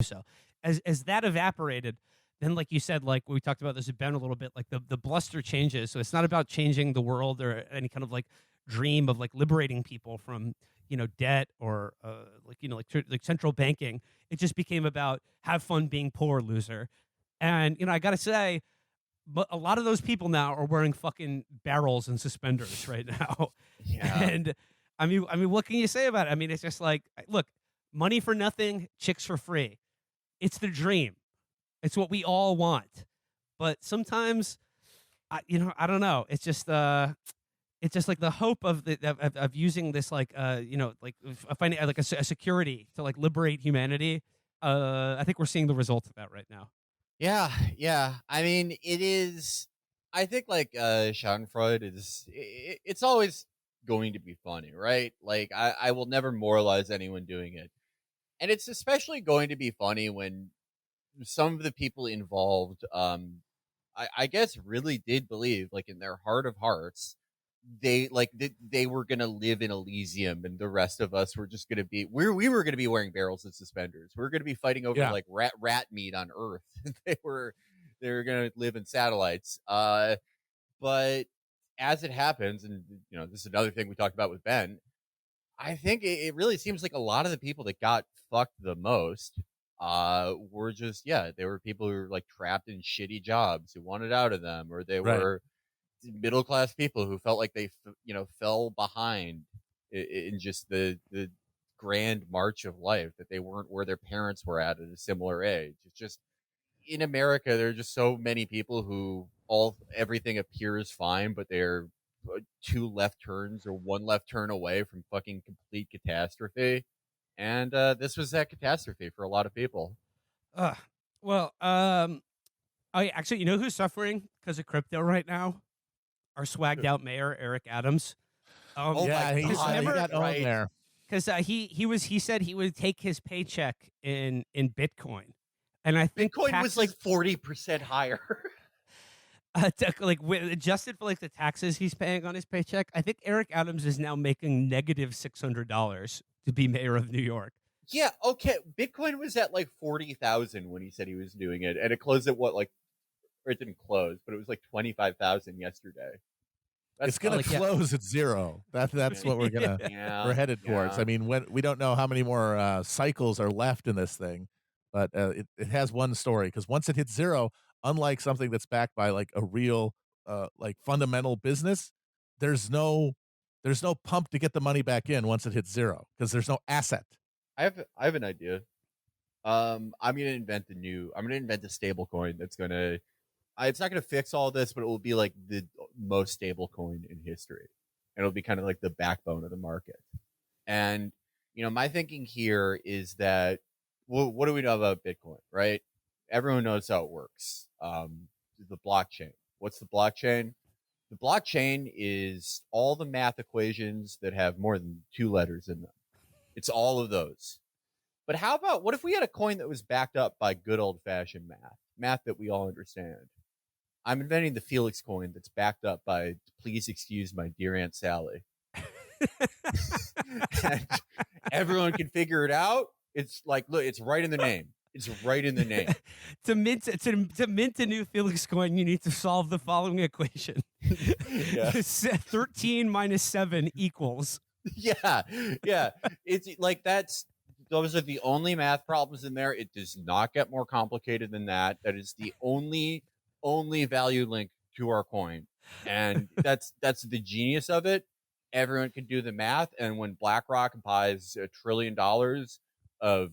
So as that evaporated, then like you said, like we talked about this with Ben a little bit, like the bluster changes. So it's not about changing the world or any kind of like dream of like liberating people from debt or like central banking. It just became about have fun being poor, loser. And I gotta say, but a lot of those people now are wearing fucking barrels and suspenders right now. Yeah. And I mean, what can you say about it? I mean, it's just like, look, money for nothing, chicks for free. It's the dream. It's what we all want. But sometimes, I don't know. It's just like the hope of using this like like finding like a security to like liberate humanity. I think we're seeing the results of that right now. Yeah. I mean, it is. I think like Schadenfreude it's always going to be funny, right? Like I will never moralize anyone doing it, and it's especially going to be funny when some of the people involved, I guess, really did believe, like in their heart of hearts, they were gonna live in Elysium, and the rest of us were just gonna be we were gonna be wearing barrels and suspenders. We were gonna be fighting over like rat meat on Earth. They were gonna live in satellites. But as it happens, and this is another thing we talked about with Ben. I think it really seems like a lot of the people that got fucked the most were just they were people who were like trapped in shitty jobs who wanted out of them, or they were middle class people who felt like they fell behind in just the grand march of life, that they weren't where their parents were at a similar age. It's just in America there are just so many people who everything appears fine, but they're two left turns or one left turn away from fucking complete catastrophe. And this was that catastrophe for a lot of people. Well, I actually, who's suffering because of crypto right now? Our swagged out mayor, Eric Adams. He got owned there. Because he said he would take his paycheck in Bitcoin, and I think Bitcoin was like 40% higher. Adjusted for like the taxes he's paying on his paycheck, I think Eric Adams is now making negative $600 to be mayor of New York. Yeah, okay. Bitcoin was at like 40,000 when he said he was doing it, and it closed at or it didn't close, but it was like 25,000 yesterday. It's gonna close at zero. That's what we're gonna we're headed towards. I mean, we don't know how many more cycles are left in this thing, but it has one story, because once it hits zero, unlike something that's backed by like a real like fundamental business, there's no pump to get the money back in once it hits zero, because there's no asset. I have an idea. I'm gonna invent a stable coin that's gonna. It's not gonna fix all this, but it will be like the most stable coin in history, and it'll be kind of like the backbone of the market. And my thinking here is that, well, what do we know about Bitcoin, right? Everyone knows how it works. The blockchain. What's the blockchain? The blockchain is all the math equations that have more than 2 letters in them. It's all of those. But what if we had a coin that was backed up by good old-fashioned math that we all understand? I'm inventing the Felix coin that's backed up by, please excuse my dear Aunt Sally. And everyone can figure it out. It's like, look, it's right in the name. It's right in the name. To mint a new Felix coin, you need to solve the following equation. 13 minus 7 equals. Yeah. It's like those are the only math problems in there. It does not get more complicated than that. That is the only value link to our coin, and that's the genius of it. Everyone can do the math, and when BlackRock buys $1 trillion of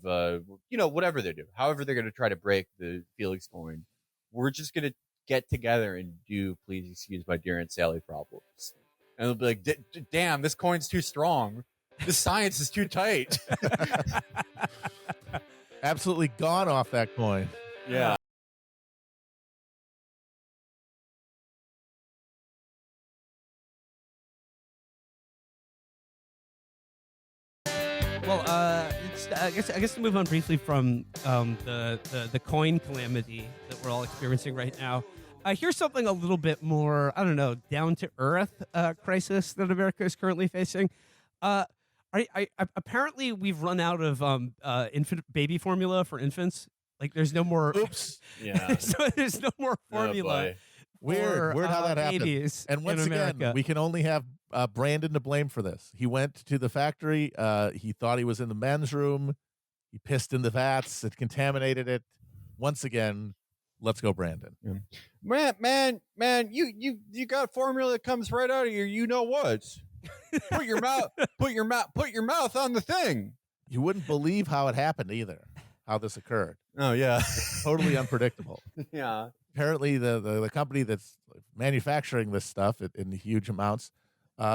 whatever they do, however they're going to try to break the Felix coin, we're just going to get together and do, please excuse my dear Aunt Sally problems, and they'll be like, damn, this coin's too strong, this science is too tight. Absolutely gone off that coin. Yeah. Well, I guess to move on briefly from the coin calamity that we're all experiencing right now. Here's something a little bit more, I don't know, down to earth crisis that America is currently facing. Are Apparently we've run out of infant baby formula for infants. Like there's no more. Oops. Yeah. So there's no more formula. Weird how that babies happened. And once again, we can only have Brandon to blame for this. He went to the factory. He thought he was in the men's room. He pissed in the vats. It contaminated it. Once again, let's go, Brandon. Yeah. Man, you got formula that comes right out of your you know what. Put your mouth on the thing. You wouldn't believe how it happened either. How this occurred. Oh yeah. Totally unpredictable. Yeah. Apparently the company that's manufacturing this stuff in huge amounts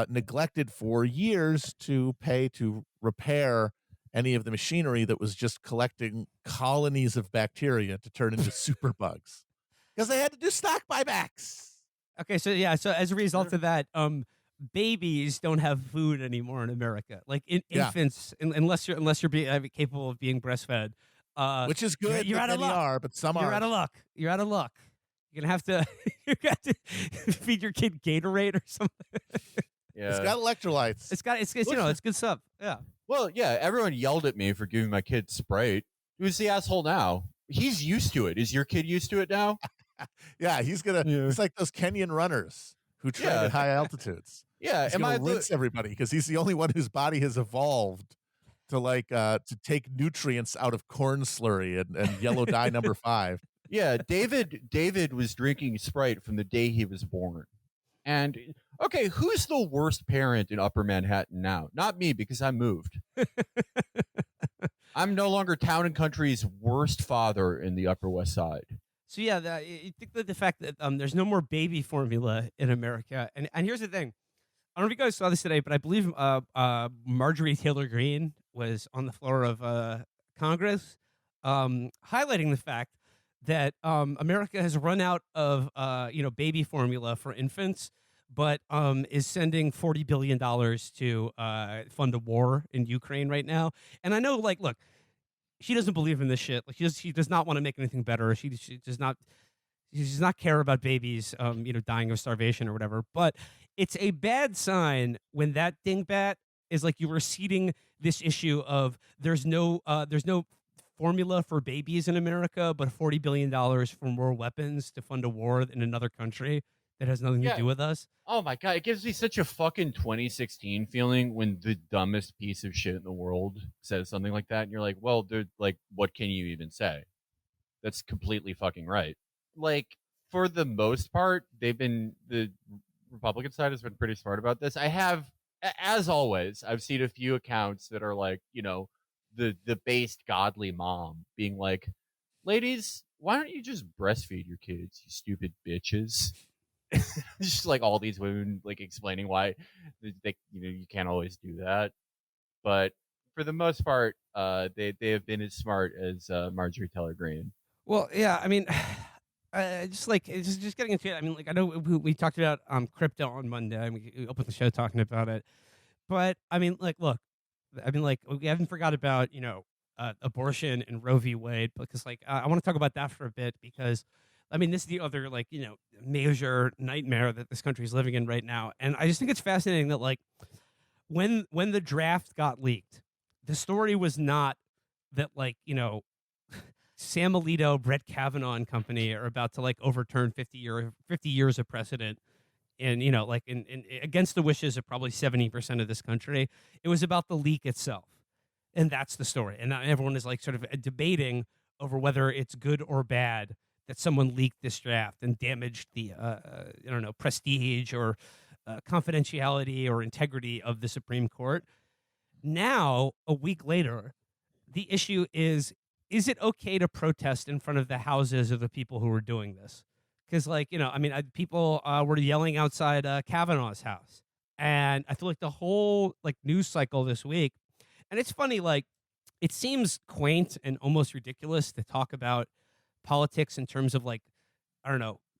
neglected for years to pay to repair any of the machinery that was just collecting colonies of bacteria to turn into superbugs because they had to do stock buybacks. Okay, so as a result of that, babies don't have food anymore in America. Like infants, unless you're capable of being breastfed, which is good. You're out of luck. But some you're are out of luck. You're out of luck. You're gonna have to feed your kid Gatorade or something. Yeah, it's got electrolytes. It's it's good stuff. Yeah. Well, yeah, everyone yelled at me for giving my kid Sprite. Who's the asshole now? He's used to it. Is your kid used to it now? Yeah, he's like those Kenyan runners who train at high altitudes. Yeah, he's gonna rinse everybody because he's the only one whose body has evolved to to take nutrients out of corn slurry and yellow dye number 5. Yeah, David was drinking Sprite from the day he was born. And okay, who's the worst parent in Upper Manhattan now? Not me, because I moved. I'm no longer Town and Country's worst father in the Upper West Side. So yeah, you think that the fact that there's no more baby formula in America, and here's the thing, I don't know if you guys saw this today, but I believe Marjorie Taylor Greene was on the floor of Congress, highlighting the fact that America has run out of baby formula for infants, but is sending $40 billion to fund a war in Ukraine right now. And I know, look, she doesn't believe in this shit. Like she does not want to make anything better. She does not. She does not care about babies, dying of starvation or whatever. But it's a bad sign when that dingbat is like you were seeding this issue of there's no formula for babies in America, but $40 billion for more weapons to fund a war in another country that has nothing to do with us. Oh my God, it gives me such a fucking 2016 feeling when the dumbest piece of shit in the world says something like that, and you're like, well, dude, like, what can you even say? That's completely fucking right. Like, for the most part, the Republican side has been pretty smart about this. I have, as always, I've seen a few accounts that are like, the based godly mom being like, ladies, why don't you just breastfeed your kids, you stupid bitches? Just like all these women like explaining why they you can't always do that. But for the most part, they have been as smart as Marjorie Taylor Greene. Well, yeah, I mean, just getting into it. I mean, like, I know we talked about crypto on Monday. And we opened the show talking about it, but I mean, like, look, I mean, like, we haven't forgot about abortion and Roe v. Wade, because like I want to talk about that for a bit, because I mean, this is the other major nightmare that this country is living in right now, and I just think it's fascinating that like when the draft got leaked, the story was not that Sam Alito, Brett Kavanaugh and company are about to like overturn 50 years of precedent, and in against the wishes of probably 70% of this country. It was about the leak itself, and that's the story. And now everyone is like sort of debating over whether it's good or bad that someone leaked this draft and damaged the prestige or confidentiality or integrity of the Supreme Court. Now, a week later, the issue is it okay to protest in front of the houses of the people who were doing this? Because, people were yelling outside Kavanaugh's house. And I feel like the whole, news cycle this week, and it's funny, it seems quaint and almost ridiculous to talk about politics in terms of,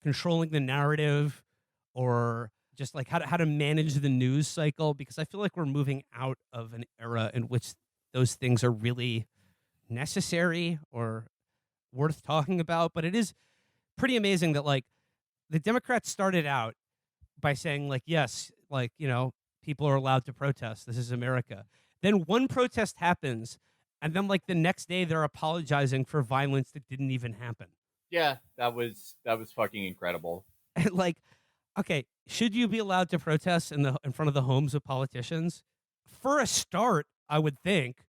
controlling the narrative or just, how to manage the news cycle, because I feel like we're moving out of an era in which those things are really necessary or worth talking about. But it is pretty amazing that the Democrats started out by saying yes, people are allowed to protest. This is America. Then one protest happens, and then like the next day they're apologizing for violence that didn't even happen. Yeah, that was fucking incredible. And like, okay, should you be allowed to protest in front of the homes of politicians? For a start, I would think.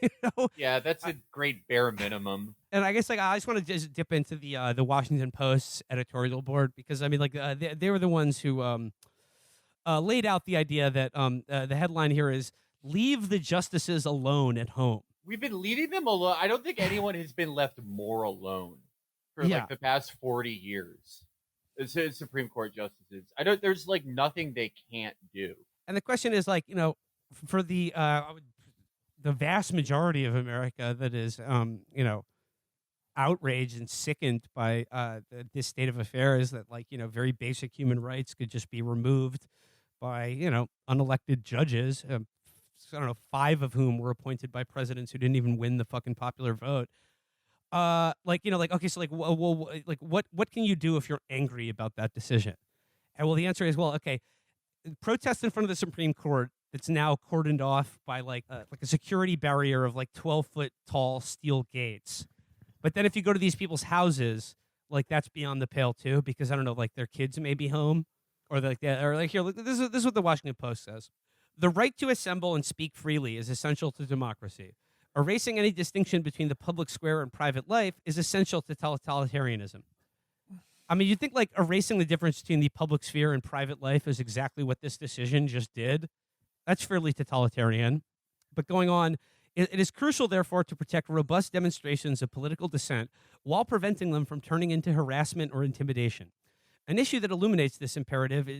You know? Yeah, that's a great bare minimum. And I guess like I just want to just dip into the Washington Post's editorial board, because I mean like they were the ones who laid out the idea that the headline here is "Leave the justices alone at home." We've been leaving them alone. I don't think anyone has been left more alone for like the past 40 years. It's Supreme Court justices. There's like nothing they can't do. And the question is like, you know, for the vast majority of America that is, you know, outraged and sickened by this state of affairs, that like, you know, very basic human rights could just be removed by, you know, unelected judges. I don't know, 5 of whom were appointed by presidents who didn't even win the fucking popular vote. Like, you know, like, okay, so like, well, like what can you do if you're angry about that decision? And well, the answer is, well, okay, protest in front of the Supreme Court that's now cordoned off by like a security barrier of like 12-foot tall steel gates. But then if you go to these people's houses, like that's beyond the pale too, because I don't know, like their kids may be home, or like that, or like here, look, this is what the Washington Post says. The right to assemble and speak freely is essential to democracy. Erasing any distinction between the public square and private life is essential to totalitarianism. I mean, you think like erasing the difference between the public sphere and private life is exactly what this decision just did? That's fairly totalitarian. But going on, it is crucial, therefore, to protect robust demonstrations of political dissent while preventing them from turning into harassment or intimidation. An issue that illuminates this imperative